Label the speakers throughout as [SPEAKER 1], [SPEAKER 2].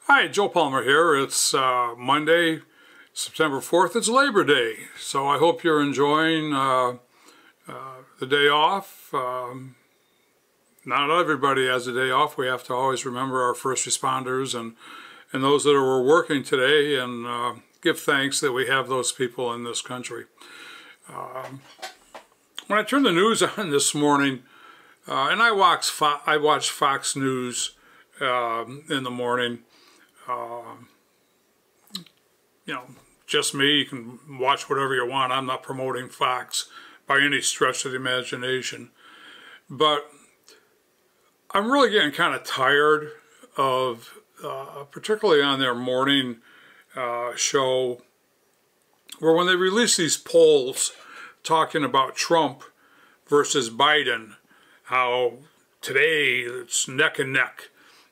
[SPEAKER 1] Hi, Joe Palmer here. It's Monday, September 4th. It's Labor Day, so I hope you're enjoying the day off. Not everybody has a day off. We have to always remember our first responders and those that are working today and give thanks that we have those people in this country. When I turned the news on this morning, and I watch Fox News in the morning, you know, just me. You can watch whatever you want. I'm not promoting Fox by any stretch of the imagination. But I'm really getting kind of tired of, particularly on their morning show, where when they release these polls talking about Trump versus Biden, how today it's neck and neck,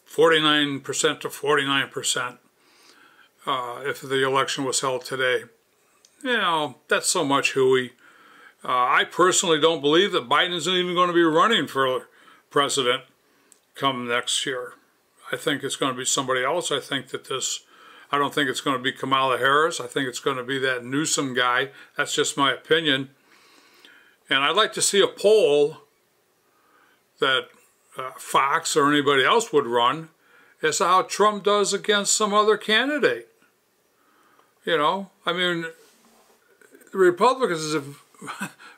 [SPEAKER 1] 49% to 49%, if the election was held today. You know, that's so much hooey. I personally don't believe that Biden isn't even going to be running for president come next year. I think it's going to be somebody else. I don't think it's going to be Kamala Harris. I think it's going to be that Newsom guy. That's just my opinion. And I'd like to see a poll that Fox or anybody else would run as to how Trump does against some other candidate. You know, I mean, Republicans have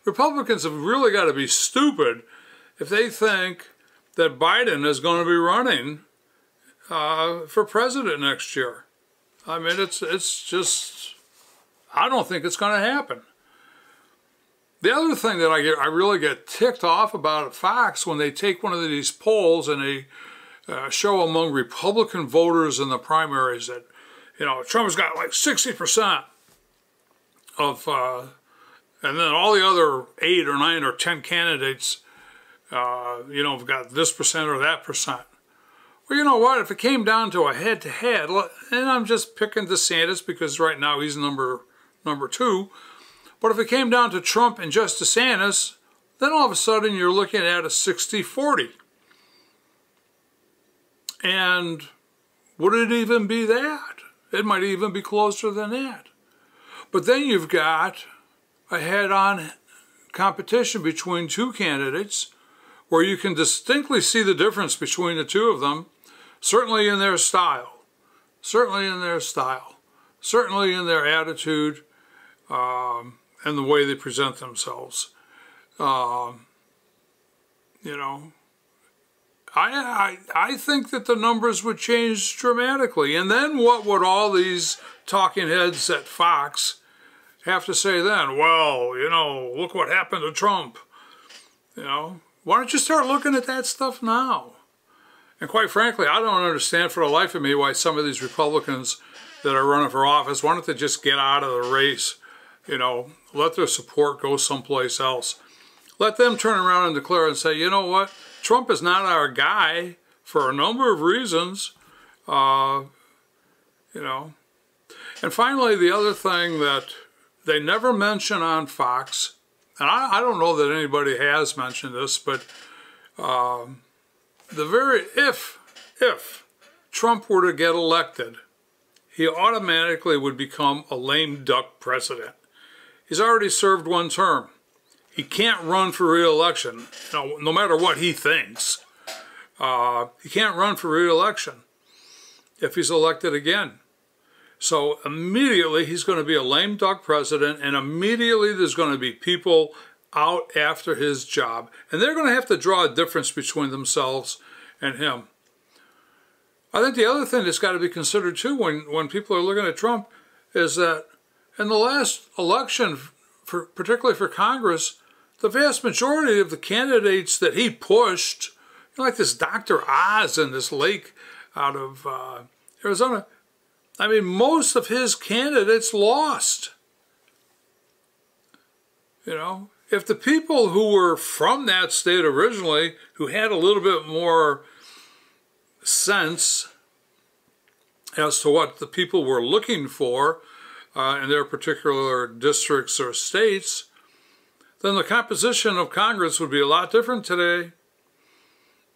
[SPEAKER 1] really got to be stupid if they think that Biden is going to be running for president next year. I mean, it's just, I don't think it's going to happen. The other thing that I really get ticked off about at Fox, when they take one of these polls and they show among Republican voters in the primaries that, you know, Trump's got like 60% of, and then all the other 8 or 9 or 10 candidates, you know, have got this percent or that percent. Well, you know what? If it came down to a head-to-head, and I'm just picking DeSantis because right now he's number 2, but if it came down to Trump and just DeSantis, then all of a sudden you're looking at a 60-40. And would it even be that? It might even be closer than that. But then you've got a head-on competition between 2 candidates where you can distinctly see the difference between the 2 of them, certainly in their style, certainly in their attitude, and the way they present themselves. You know, I think that the numbers would change dramatically. And then what would all these talking heads at Fox have to say then? Well, you know, look what happened to Trump. You know, why don't you start looking at that stuff now? And quite frankly, I don't understand for the life of me why some of these Republicans that are running for office, why don't they just get out of the race? You know, let their support go someplace else. Let them turn around and declare and say, you know what, Trump is not our guy for a number of reasons, you know. And finally, the other thing that they never mention on Fox, and I don't know that anybody has mentioned this, but if Trump were to get elected, he automatically would become a lame duck president. He's already served 1 term. He can't run for re-election, you know, no matter what he thinks. He can't run for re-election if he's elected again. So immediately he's going to be a lame duck president, and immediately there's going to be people out after his job. And they're going to have to draw a difference between themselves and him. I think the other thing that's got to be considered too when people are looking at Trump is that in the last election, particularly for Congress, the vast majority of the candidates that he pushed, you know, like this Dr. Oz and this Lake out of Arizona, I mean, most of his candidates lost. You know, if the people who were from that state originally, who had a little bit more sense as to what the people were looking for in their particular districts or states, then the composition of Congress would be a lot different today.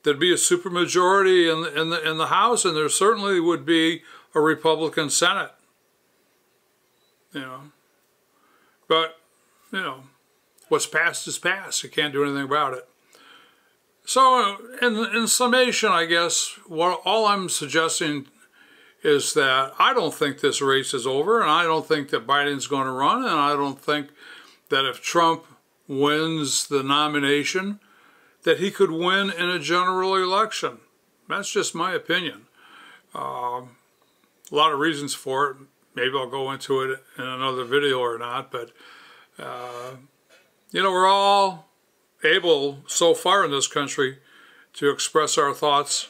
[SPEAKER 1] there'd be a supermajority in the House, and there certainly would be a Republican Senate. You know, but you know, what's past is past. You can't do anything about it. So, in summation, I guess all I'm suggesting is that I don't think this race is over, and I don't think that Biden's going to run, and I don't think that if Trump wins the nomination, that he could win in a general election. That's just my opinion. A lot of reasons for it. Maybe I'll go into it in another video or not, but you know, we're all able so far in this country to express our thoughts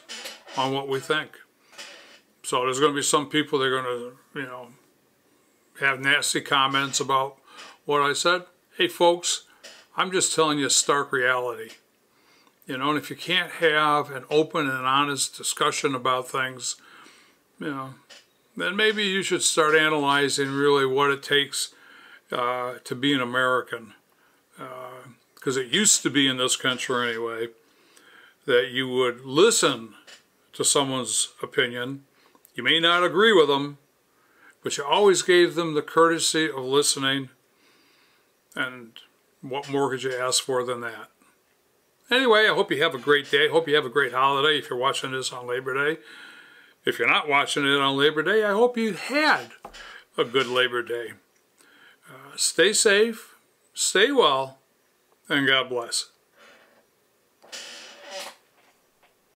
[SPEAKER 1] on what we think. So there's going to be some people that are going to, you know, have nasty comments about what I said. Hey folks, I'm just telling you stark reality. You know, and if you can't have an open and honest discussion about things, you know, then maybe you should start analyzing really what it takes to be an American. Because it used to be in this country anyway, that you would listen to someone's opinion. You may not agree with them, but you always gave them the courtesy of listening. And what more could you ask for than that? Anyway, I hope you have a great day. I hope you have a great holiday if you're watching this on Labor Day. If you're not watching it on Labor Day, I hope you had a good Labor Day. Stay safe, stay well, and God bless.